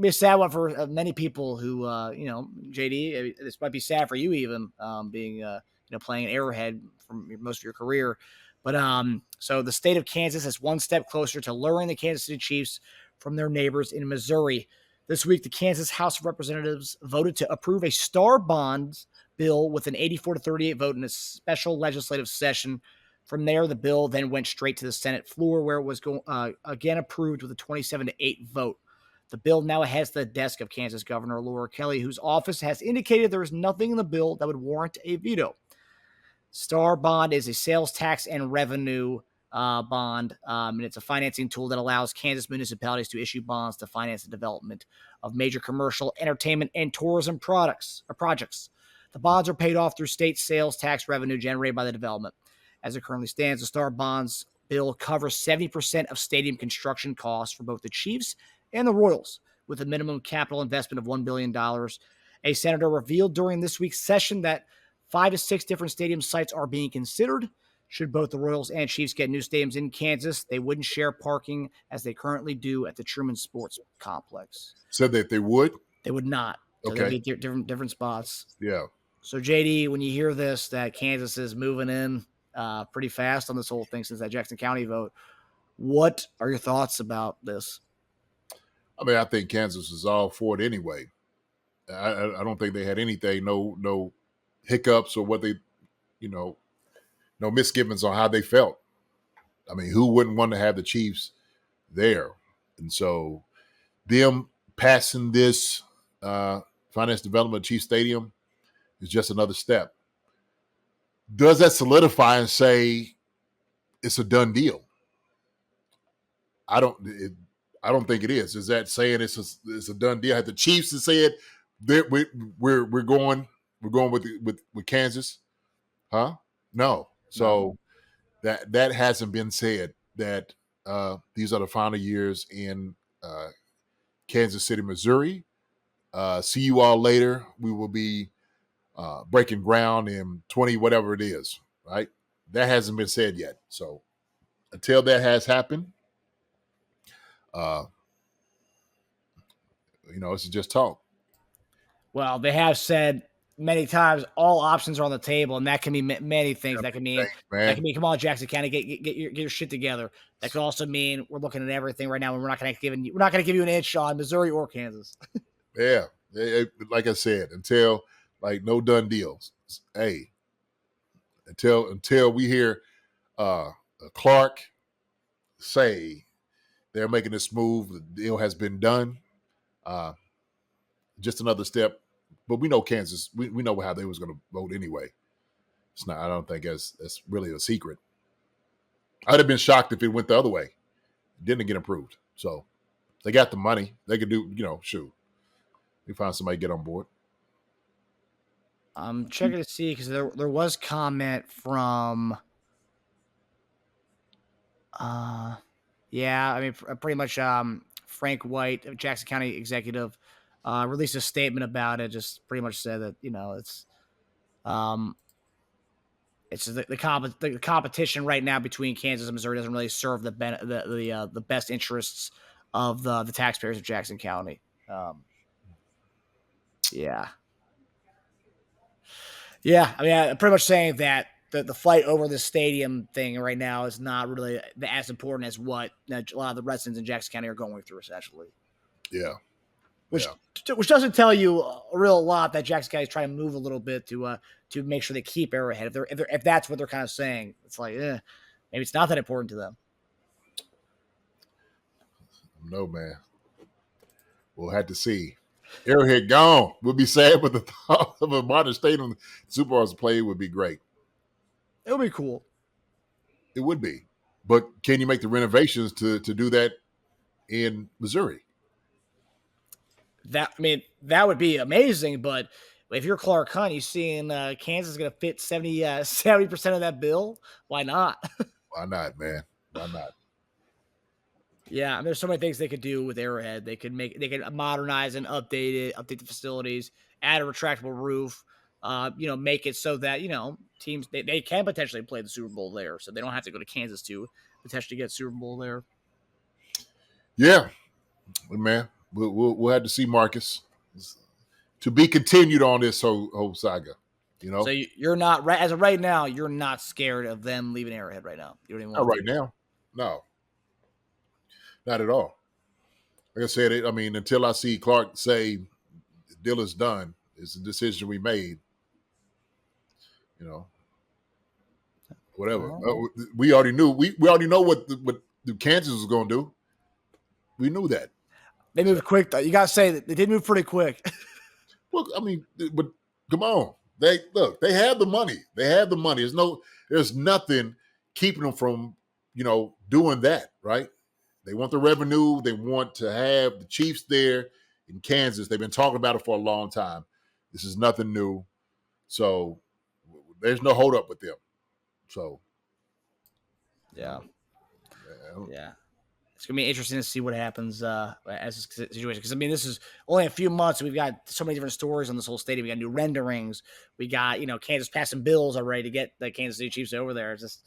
be a sad one for many people who, JD, this might be sad for you even, being, playing at Arrowhead for most of your career. But so the state of Kansas is one step closer to luring the Kansas City Chiefs from their neighbors in Missouri. This week, the Kansas House of Representatives voted to approve a star bond bill with an 84-38 vote in a special legislative session. From there, the bill then went straight to the Senate floor, where it was again approved with a 27-8 vote. The bill now heads to the desk of Kansas Governor Laura Kelly, whose office has indicated there is nothing in the bill that would warrant a veto. Star bond is a sales tax and revenue bond, and it's a financing tool that allows Kansas municipalities to issue bonds to finance the development of major commercial, entertainment, and tourism projects. The bonds are paid off through state sales tax revenue generated by the development. As it currently stands, the Star bonds bill covers 70% of stadium construction costs for both the Chiefs and the Royals, with a minimum capital investment of $1 billion. A senator revealed during this week's session that 5 to 6 different stadium sites are being considered. Should both the Royals and Chiefs get new stadiums in Kansas, they wouldn't share parking as they currently do at the Truman Sports Complex. Said that they would? They would not. So okay. They'd be different spots. Yeah. So, JD, when you hear this, that Kansas is moving in pretty fast on this whole thing since that Jackson County vote, what are your thoughts about this? I mean, I think Kansas is all for it anyway. I don't think they had anything, no hiccups or what they, no misgivings on how they felt. I mean, who wouldn't want to have the Chiefs there? And so them passing this finance development Chiefs Stadium is just another step. Does that solidify and say it's a done deal? I don't think it is. Is that saying it's a done deal? Have the Chiefs said that we're going with Kansas? Huh? No. So that hasn't been said. That these are the final years in Kansas City, Missouri. See you all later. We will be breaking ground in 20, whatever it is. Right? That hasn't been said yet. So until that has happened, it's just talk. Well, they have said many times all options are on the table, and that can mean many things. That can mean come on, Jackson County, get your shit together. That could also mean we're looking at everything right now, and we're not going to give you an inch on Missouri or Kansas. Yeah, like I said, until no done deals. Hey, until we hear Clark say they're making this move, the deal has been done. Just another step. But we know Kansas. We know how they was going to vote anyway. It's not. I don't think that's really a secret. I'd have been shocked if it went the other way. It didn't get approved. So they got the money. They could do. Shoot. We find somebody to get on board. I'm checking to see because there was comment from. Yeah, I mean, pretty much. Frank White, Jackson County executive, released a statement about it. Just pretty much said that it's the competition right now between Kansas and Missouri doesn't really serve the best interests of the taxpayers of Jackson County. Yeah. I mean, I'm pretty much saying that the fight over the stadium thing right now is not really as important as what a lot of the residents in Jackson County are going through, essentially. Yeah. Which doesn't tell you a real lot that Jackson County is trying to move a little bit to make sure they keep Arrowhead. If that's what they're kind of saying, it's like, maybe it's not that important to them. No, man. We'll have to see. Arrowhead gone. We'll be sad, but the thought of a modern stadium Super Bowls play would be great. It would be cool. It would be. But can you make the renovations to do that in Missouri? That would be amazing, but if you're Clark Hunt, you're seeing Kansas is going to fit 70% of that bill. Why not? Why not, man? Why not? Yeah, I mean, there's so many things they could do with Arrowhead. They could modernize and update the facilities, add a retractable roof, make it so that, teams, they can potentially play the Super Bowl there. So they don't have to go to Kansas to potentially get Super Bowl there. Yeah, man. We'll have to see, Marcus. To be continued on this whole saga. You know, So you're not as of right now. You're not scared of them leaving Arrowhead right now. You don't even not want to right think now. No, not at all. Like I said, I mean, until I see Clark say the deal is done, it's a decision we made. You know, whatever. We already knew. We already know what the Kansas was going to do. We knew that. They moved quick, though. You got to say that they did move pretty quick. Well, I mean, but come on. They have the money. They have the money. There's nothing keeping them from, doing that, right? They want the revenue. They want to have the Chiefs there in Kansas. They've been talking about it for a long time. This is nothing new. So there's no hold up with them. So Yeah. It's gonna be interesting to see what happens as this situation. Because I mean, this is only a few months. We've got so many different stories on this whole stadium. We got new renderings. We got Kansas passing bills already to get the Kansas City Chiefs over there. It's just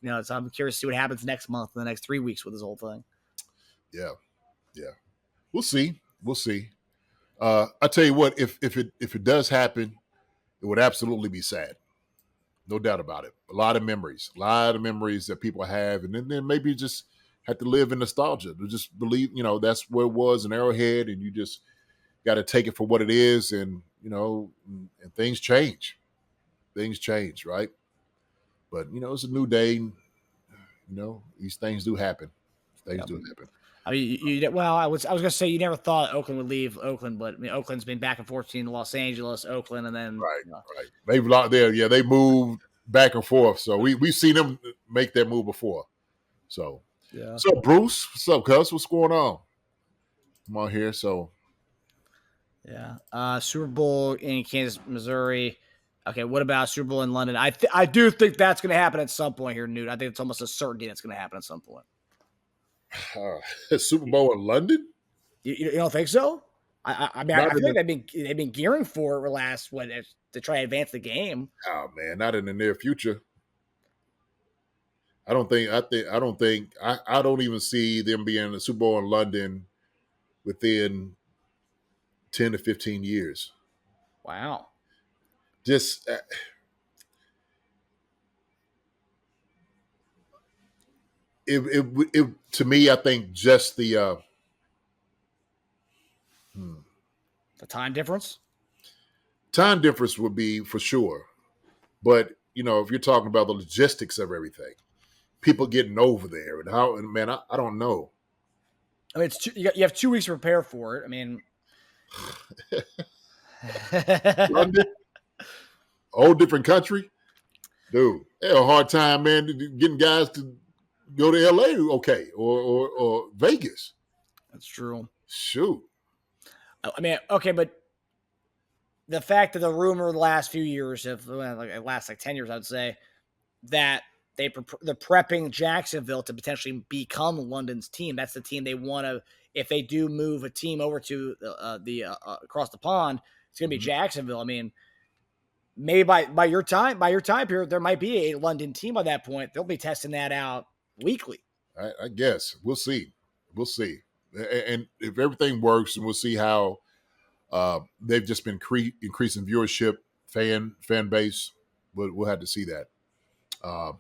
so I'm curious to see what happens next month in the next 3 weeks with this whole thing. Yeah. We'll see. I tell you what, if it does happen, it would absolutely be sad. No doubt about it. A lot of memories that people have, and then maybe just have to live in nostalgia to just believe, that's where it was in Arrowhead, and you just got to take it for what it is, and and things change. Things change, right? But it's a new day. These things do happen. I mean, I was gonna say you never thought Oakland would leave Oakland, but I mean, Oakland's been back and forth between Los Angeles, Oakland, and then Right. They've locked there. Yeah, they moved back and forth. So we've seen them make that move before. So yeah. What's up, Bruce? What's up, cuz? What's going on? I'm on here. So yeah. Super Bowl in Kansas, Missouri. Okay, what about Super Bowl in London? I do think that's going to happen at some point here, Newt. I think it's almost a certainty that's going to happen at some point. Super Bowl in London? You don't think so? I mean, I feel like they've been gearing for it last to try to advance the game. Oh man, not in the near future. I don't even see them being in the Super Bowl in London within 10 to 15 years. Wow. Just it to me, I think just the time difference. Time difference would be for sure, but if you're talking about the logistics of everything, people getting over there and how, and man, I don't know. I mean, you have 2 weeks to prepare for it. I mean, London, a whole different country, dude. They have a hard time, man, getting guys to go to LA, okay, or Vegas. That's true. Shoot. I mean, okay, but the fact that the rumor the last few years have last 10 years, I'd say that they're prepping Jacksonville to potentially become London's team. That's the team they want to. If they do move a team over to the across the pond, it's going to be Jacksonville. I mean, maybe by your time period, there might be a London team by that point. They'll be testing that out weekly. I guess we'll see. And if everything works, and we'll see how they've just been increasing viewership, fan base. We'll have to see that. I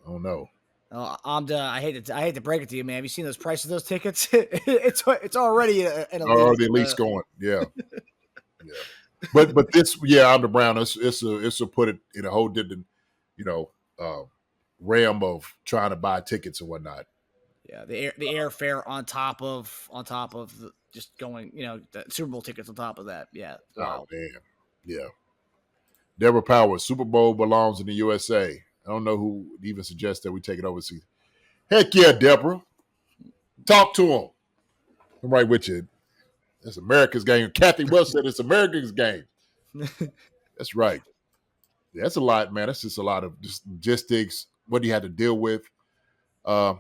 don't know. I hate to break it to you, man. Have you seen those prices of those tickets? it's already an elite. The elite's going, yeah. But this, I'm the Brown. It's a put it in a whole different, realm of trying to buy tickets and whatnot. Yeah, the airfare on top of just going, the Super Bowl tickets on top of that. Yeah. Wow. Oh man. Yeah. Deborah Powers, Super Bowl belongs in the USA. I don't know who even suggests that we take it overseas. Heck yeah, Deborah. Talk to him. I'm right with you. It's America's game. Kathy Wells said it's America's game. That's right. Yeah, that's a lot, man. That's just a lot of just logistics. What do you have to deal with? I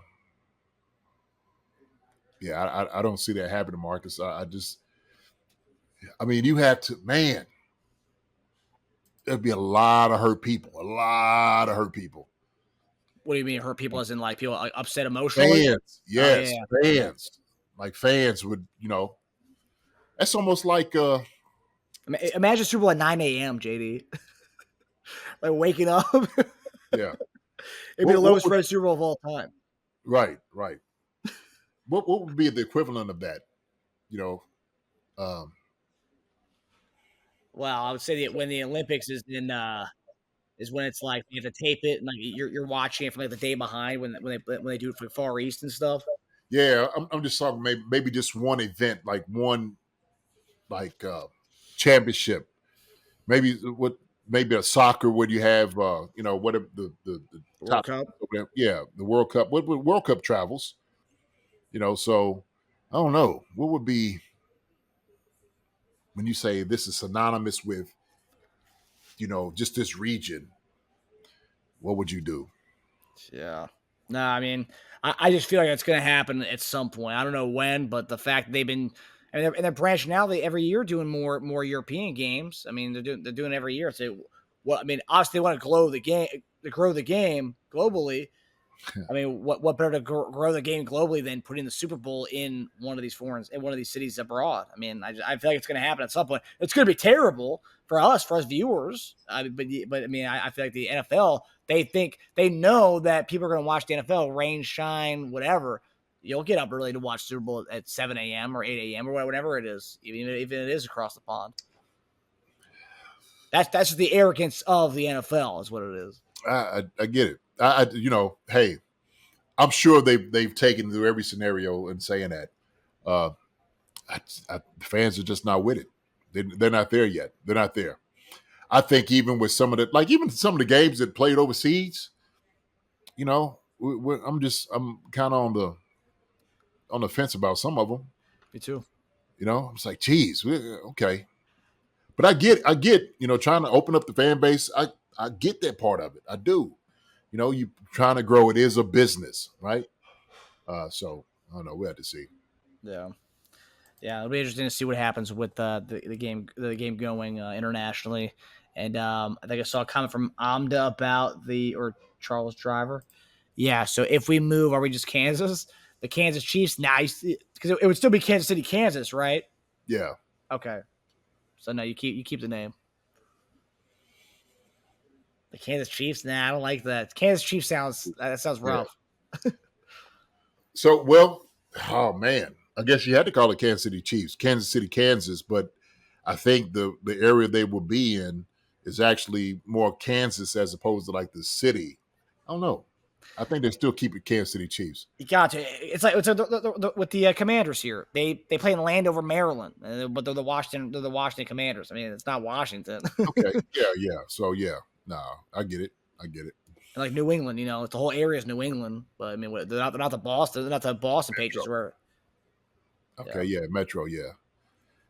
don't see that happening, Marcus. I mean, you have to, man. There'd be a lot of hurt people. What do you mean hurt people as in like people like upset emotionally? Fans, Oh yeah. yes, fans. Like fans would, that's almost like Imagine Super Bowl at 9 a.m. JD, like waking up. yeah. It'd be the What lowest would rated Super Bowl of all time. right. What would be the equivalent of that? You know, um, Well, I would say that when the Olympics is when it's like you have to tape it and like you're watching it from like the day behind when they do it for the Far East and stuff. yeah, I'm just talking maybe just one event, like one like championship. Maybe maybe a soccer where you have whatever the The World top, Cup. yeah, the World Cup. What World Cup travels? So I don't know what would be when you say this is synonymous with just this region. What would you do? Yeah. No, I mean, I just feel like it's going to happen at some point. I don't know when, but the fact that they've been and they're branching out. They every year doing more European games. I mean, they're doing every year. So, I mean, obviously they want to grow the game globally. I mean, what better to grow the game globally than putting the Super Bowl in one of these cities abroad? I mean, I feel like it's going to happen at some point. It's going to be terrible for us viewers. But I mean, I feel like the NFL they know that people are going to watch the NFL, rain, shine, whatever. You'll get up early to watch Super Bowl at 7 a.m. or 8 a.m. or whatever it is, even if it is across the pond. That's just the arrogance of the NFL, is what it is. I get it. Hey, I'm sure they've taken through every scenario and saying that. Uh, the fans are just not with it. They're not there yet. They're not there. I think even with even some of the games that played overseas, I'm kind of on the fence about some of them. Me too. It's like, geez, okay. But I get, trying to open up the fan base. I get that part of it. I do. You trying to grow. It is a business, right? So I don't know. We have to see. Yeah. Yeah, it'll be interesting to see what happens with the game going internationally. And I think I saw a comment from Amda about or Charles Driver. Yeah, so if we move, are we just Kansas? The Kansas Chiefs? Nice, because it would still be Kansas City, Kansas, right? Yeah. Okay. So no, you keep the name. The Kansas Chiefs? Nah, I don't like that. Kansas Chiefs sounds rough. Yeah. So oh man, I guess you had to call it Kansas City Chiefs, Kansas City, Kansas. But I think the area they will be in is actually more Kansas as opposed to like the city. I don't know. I think they still keep it Kansas City Chiefs. You got to. It's like with the Commanders here. They play in Landover, Maryland, but they're the Washington Commanders. I mean, it's not Washington. Okay. Yeah. So yeah, no, I get it. And like New England, the whole area is New England. But I mean, they're not the Boston. They're not the Boston Patriots. Where? Okay. Yeah. Metro. Yeah.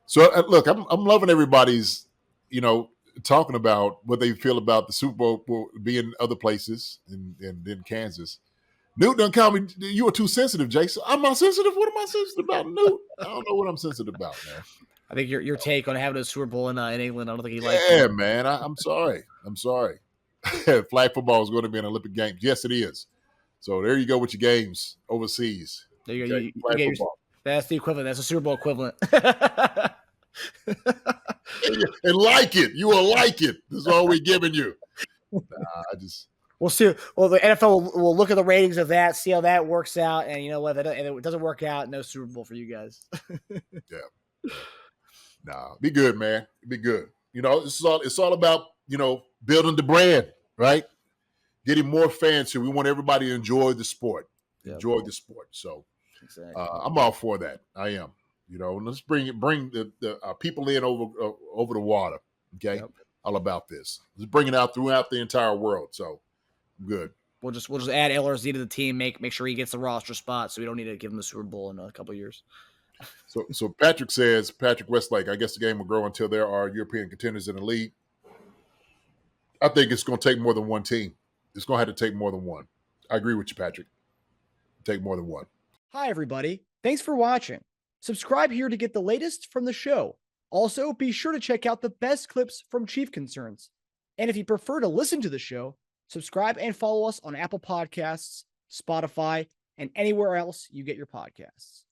So look, I'm loving everybody's, talking about what they feel about the Super Bowl will be in other places and in Kansas. Newt done call me, you were too sensitive, Jason. I'm not sensitive. What am I sensitive about, Newt? I don't know what I'm sensitive about, man. I think your take on having a Super Bowl in England, I don't think he likes. Yeah, man. I'm sorry. Flag football is going to be an Olympic game. Yes, it is. So there you go with your games overseas. There you go. Okay? You that's the equivalent. That's a Super Bowl equivalent. And like it. You will like it. This is all we're giving you. We'll see. Well, the NFL will look at the ratings of that, see how that works out, and you know what? If it doesn't work out, no Super Bowl for you guys. Yeah. Nah, be good, man. Be good. It's all about, building the brand, right? Getting more fans here. We want everybody to enjoy the sport. Enjoy the sport. So exactly. I'm all for that. I am. Let's bring the people in over the water. Okay. Yep. All about this. Let's bring it out throughout the entire world. So I'm good. We'll just add LRZ to the team, make sure he gets the roster spot, so we don't need to give him the Super Bowl in a couple of years. So Patrick says, Patrick Westlake, I guess the game will grow until there are European contenders in the league. I think it's going to take more than one team. It's going to have to take more than one. I agree with you, Patrick. Take more than one. Hi, everybody. Thanks for watching. Subscribe here to get the latest from the show. Also, be sure to check out the best clips from Chief Concerns. And if you prefer to listen to the show, Subscribe and follow us on Apple Podcasts, Spotify, and anywhere else you get your podcasts.